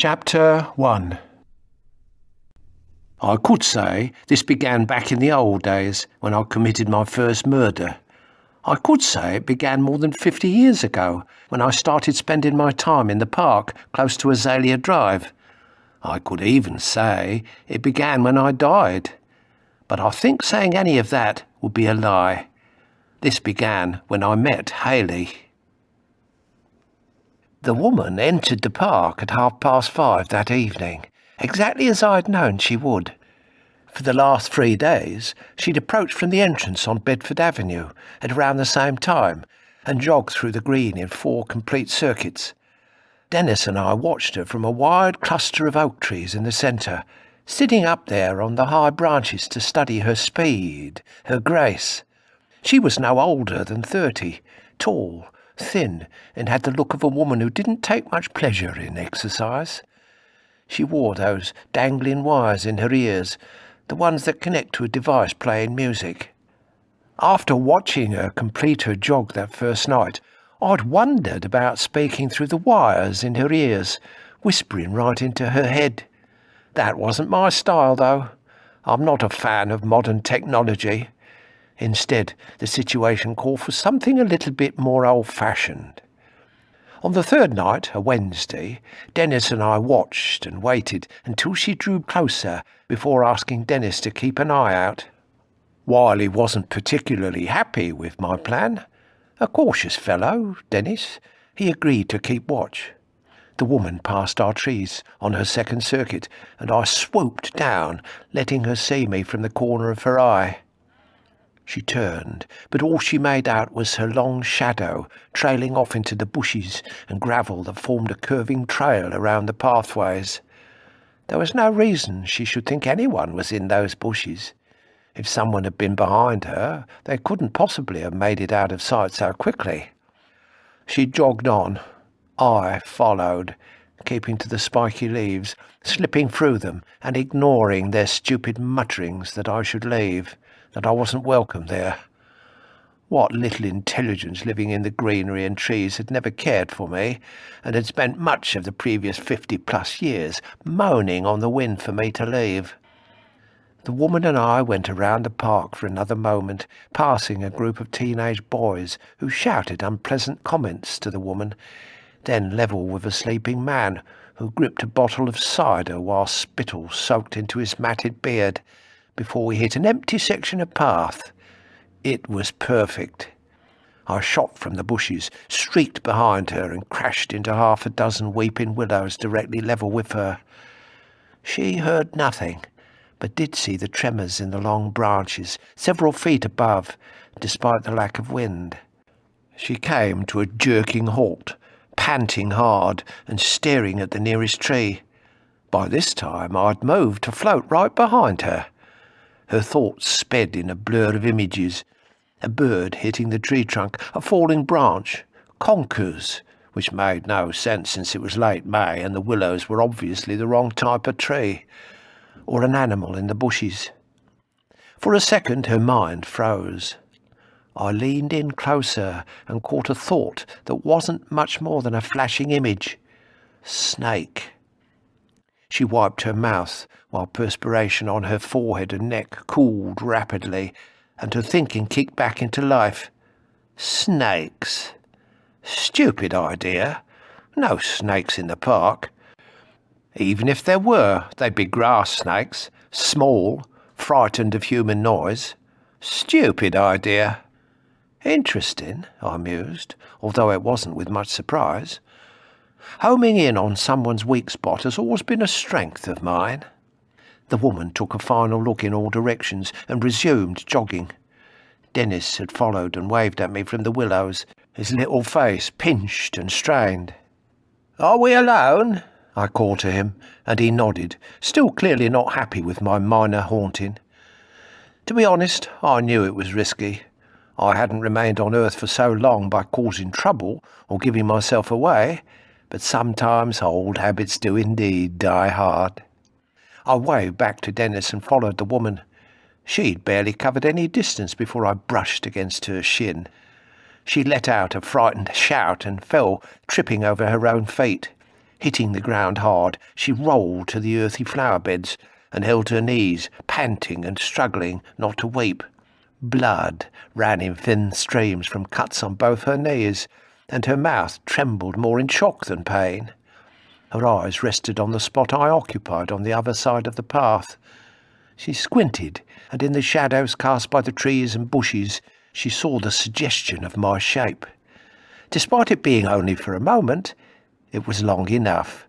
Chapter 1. I could say this began back in the old days when I committed my first murder. I could say it began more than 50 years ago when I started spending my time in the park close to Azalea Drive. I could even say it began when I died. But I think saying any of that would be a lie. This began when I met Hayley. The woman entered the park at 5:30 that evening, exactly as I had known she would. For the last 3 days, she'd approached from the entrance on Bedford Avenue at around the same time and jogged through the green in 4 complete circuits. Dennis and I watched her from a wide cluster of oak trees in the centre, sitting up there on the high branches to study her speed, her grace. She was no older than 30, tall, thin, and had the look of a woman who didn't take much pleasure in exercise. She wore those dangling wires in her ears, the ones that connect to a device playing music. After watching her complete her jog that first night, I'd wondered about speaking through the wires in her ears, whispering right into her head. That wasn't my style, though. I'm not a fan of modern technology. Instead, the situation called for something a little bit more old-fashioned. On the third night, a Wednesday, Dennis and I watched and waited until she drew closer before asking Dennis to keep an eye out. While he wasn't particularly happy with my plan, a cautious fellow, Dennis, he agreed to keep watch. The woman passed our trees on her second circuit, and I swooped down, letting her see me from the corner of her eye. She turned, but all she made out was her long shadow trailing off into the bushes and gravel that formed a curving trail around the pathways. There was no reason she should think anyone was in those bushes. If someone had been behind her, they couldn't possibly have made it out of sight so quickly. She jogged on. I followed, keeping to the spiky leaves, slipping through them and ignoring their stupid mutterings that I should leave, that I wasn't welcome there. What little intelligence living in the greenery and trees had never cared for me, and had spent much of the previous 50+ years moaning on the wind for me to leave. The woman and I went around the park for another moment, passing a group of teenage boys who shouted unpleasant comments to the woman, then level with a sleeping man who gripped a bottle of cider while spittle soaked into his matted beard, before we hit an empty section of path. It was perfect. I shot from the bushes, streaked behind her, and crashed into 6 weeping willows directly level with her. She heard nothing, but did see the tremors in the long branches several feet above, despite the lack of wind. She came to a jerking halt, panting hard and staring at the nearest tree. By this time I'd moved to float right behind her. Her thoughts sped in a blur of images. A bird hitting the tree trunk, a falling branch, conkers, which made no sense since it was late May and the willows were obviously the wrong type of tree, or an animal in the bushes. For a second her mind froze. I leaned in closer and caught a thought that wasn't much more than a flashing image. Snake. She wiped her mouth while perspiration on her forehead and neck cooled rapidly, and her thinking kicked back into life. Snakes. Stupid idea. No snakes in the park. Even if there were, they'd be grass snakes, small, frightened of human noise. Stupid idea. Interesting, I mused, although it wasn't with much surprise. Homing in on someone's weak spot has always been a strength of mine. The woman took a final look in all directions and resumed jogging. Dennis had followed and waved at me from the willows, his little face pinched and strained. "Are we alone?" I called to him, and he nodded, still clearly not happy with my minor haunting. To be honest, I knew it was risky. I hadn't remained on Earth for so long by causing trouble or giving myself away, but sometimes old habits do indeed die hard. I waved back to Dennis and followed the woman. She'd barely covered any distance before I brushed against her shin. She let out a frightened shout and fell, tripping over her own feet. Hitting the ground hard, she rolled to the earthy flower beds and held her knees, panting and struggling not to weep. Blood ran in thin streams from cuts on both her knees, and her mouth trembled more in shock than pain. Her eyes rested on the spot I occupied on the other side of the path. She squinted, and in the shadows cast by the trees and bushes, she saw the suggestion of my shape. Despite it being only for a moment, it was long enough.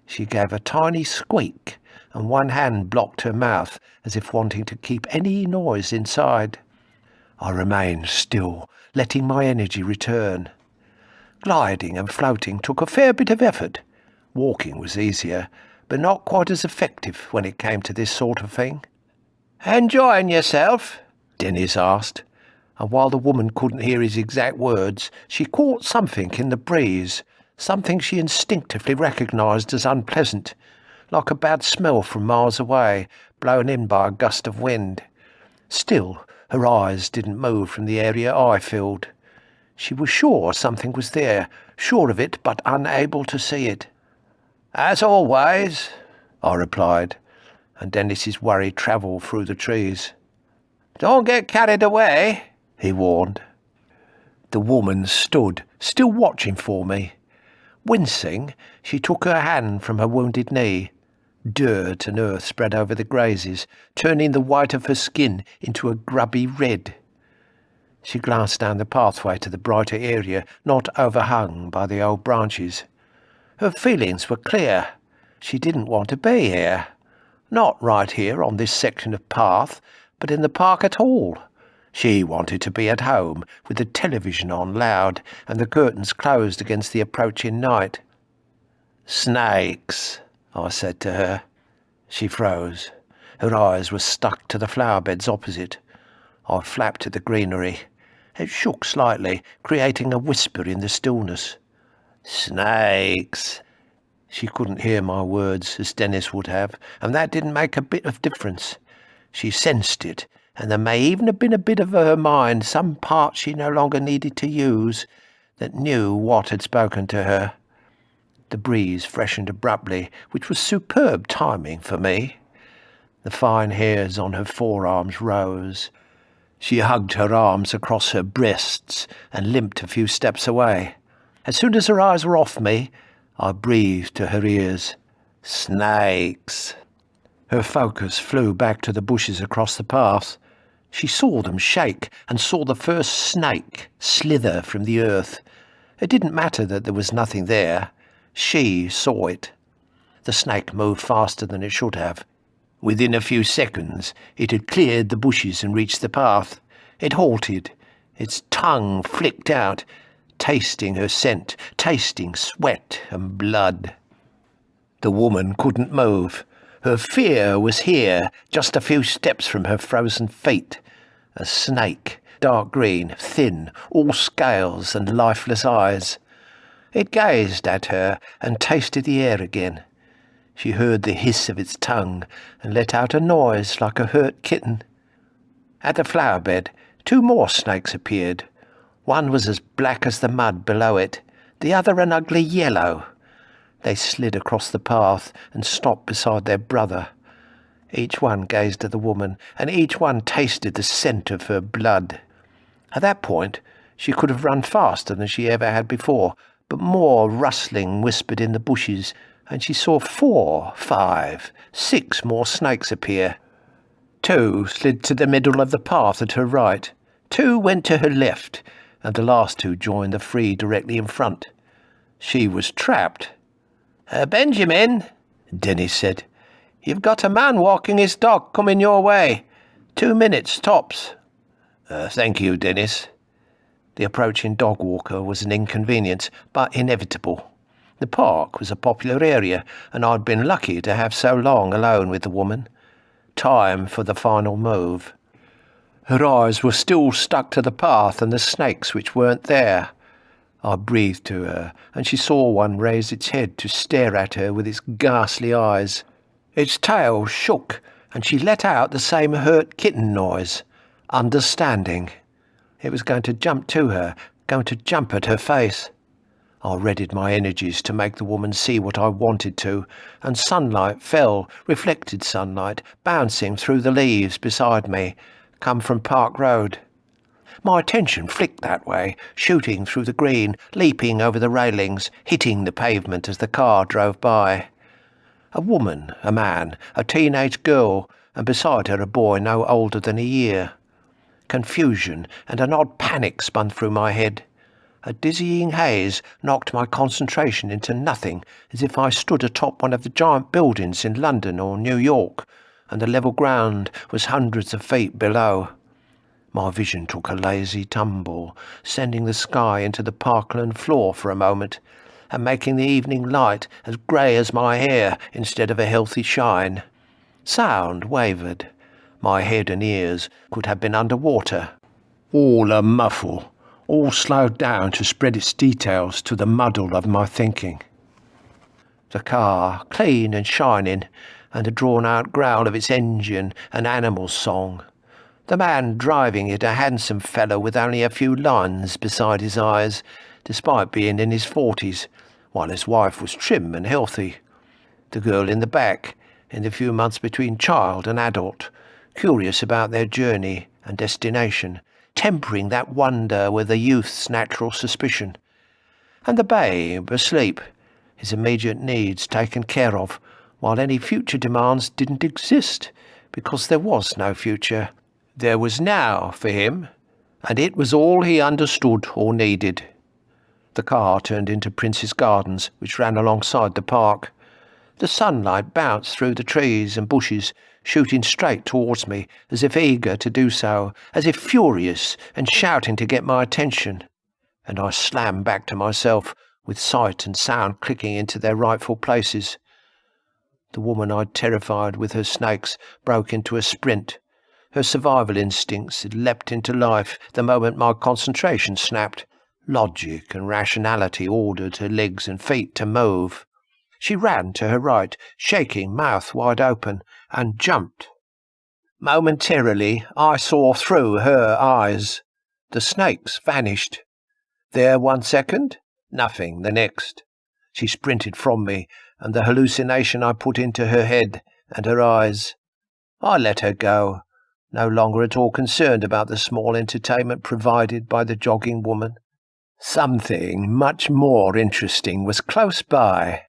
She gave a tiny squeak, and one hand blocked her mouth, as if wanting to keep any noise inside. I remained still, letting my energy return. Gliding and floating took a fair bit of effort. Walking was easier, but not quite as effective when it came to this sort of thing. "Enjoying yourself?" Dennis asked, and while the woman couldn't hear his exact words, she caught something in the breeze, something she instinctively recognised as unpleasant, like a bad smell from miles away, blown in by a gust of wind. Still, her eyes didn't move from the area I filled. She was sure something was there, sure of it, but unable to see it. "As always," I replied, and Dennis's worry travelled through the trees. "Don't get carried away," he warned. The woman stood, still watching for me. Wincing, she took her hand from her wounded knee. Dirt and earth spread over the grazes, turning the white of her skin into a grubby red. She glanced down the pathway to the brighter area, not overhung by the old branches. Her feelings were clear. She didn't want to be here. Not right here on this section of path, but in the park at all. She wanted to be at home, with the television on loud and the curtains closed against the approaching night. "Snakes," I said to her. She froze. Her eyes were stuck to the flower beds opposite. I flapped at the greenery. It shook slightly, creating a whisper in the stillness. "Snakes." She couldn't hear my words, as Dennis would have, and that didn't make a bit of difference. She sensed it, and there may even have been a bit of her mind, some part she no longer needed to use, that knew what had spoken to her. The breeze freshened abruptly, which was superb timing for me. The fine hairs on her forearms rose. She hugged her arms across her breasts and limped a few steps away. As soon as her eyes were off me, I breathed to her ears. "Snakes." Her focus flew back to the bushes across the path. She saw them shake and saw the first snake slither from the earth. It didn't matter that there was nothing there. She saw it. The snake moved faster than it should have. Within a few seconds, it had cleared the bushes and reached the path. It halted. Its tongue flicked out, tasting her scent, tasting sweat and blood. The woman couldn't move. Her fear was here, just a few steps from her frozen feet. A snake, dark green, thin, all scales and lifeless eyes. It gazed at her and tasted the air again. She heard the hiss of its tongue and let out a noise like a hurt kitten. At the flower bed, 2 more snakes appeared. One was as black as the mud below it, the other an ugly yellow. They slid across the path and stopped beside their brother. Each one gazed at the woman, and each one tasted the scent of her blood. At that point, she could have run faster than she ever had before, but more rustling whispered in the bushes, and she saw 4, 5, 6 more snakes appear. 2 slid to the middle of the path at her right. 2 went to her left, and the last 2 joined the 3 directly in front. She was trapped. "Benjamin," Dennis said, "you've got a man walking his dog coming your way. 2 minutes, tops." Thank you, Dennis." The approaching dog walker was an inconvenience, but inevitable. The park was a popular area, and I'd been lucky to have so long alone with the woman. Time for the final move. Her eyes were still stuck to the path and the snakes which weren't there. I breathed to her, and she saw one raise its head to stare at her with its ghastly eyes. Its tail shook, and she let out the same hurt kitten noise. Understanding. It was going to jump to her, going to jump at her face. I readied my energies to make the woman see what I wanted to, and sunlight fell, reflected sunlight, bouncing through the leaves beside me, come from Park Road. My attention flicked that way, shooting through the green, leaping over the railings, hitting the pavement as the car drove by. A woman, a man, a teenage girl, and beside her a boy no older than a year. Confusion and an odd panic spun through my head. A dizzying haze knocked my concentration into nothing, as if I stood atop one of the giant buildings in London or New York, and the level ground was hundreds of feet below. My vision took a lazy tumble, sending the sky into the parkland floor for a moment, and making the evening light as grey as my hair instead of a healthy shine. Sound wavered. My head and ears could have been under water. All a muffle. All slowed down to spread its details to the muddle of my thinking. The car, clean and shining, and the drawn-out growl of its engine an animal song. The man driving it a handsome fellow with only a few lines beside his eyes, despite being in his 40s, while his wife was trim and healthy. The girl in the back, in the few months between child and adult, curious about their journey and destination, tempering that wonder with a youth's natural suspicion. And the babe asleep, his immediate needs taken care of, while any future demands didn't exist, because there was no future. There was now for him, and it was all he understood or needed. The car turned into Prince's Gardens, which ran alongside the park. The sunlight bounced through the trees and bushes, shooting straight towards me, as if eager to do so, as if furious and shouting to get my attention. And I slammed back to myself, with sight and sound clicking into their rightful places. The woman I'd terrified with her snakes broke into a sprint. Her survival instincts had leapt into life the moment my concentration snapped. Logic and rationality ordered her legs and feet to move. She ran to her right, shaking, mouth wide open, and jumped. Momentarily, I saw through her eyes. The snakes vanished. There 1 second, nothing the next. She sprinted from me, and the hallucination I put into her head and her eyes. I let her go, no longer at all concerned about the small entertainment provided by the jogging woman. Something much more interesting was close by.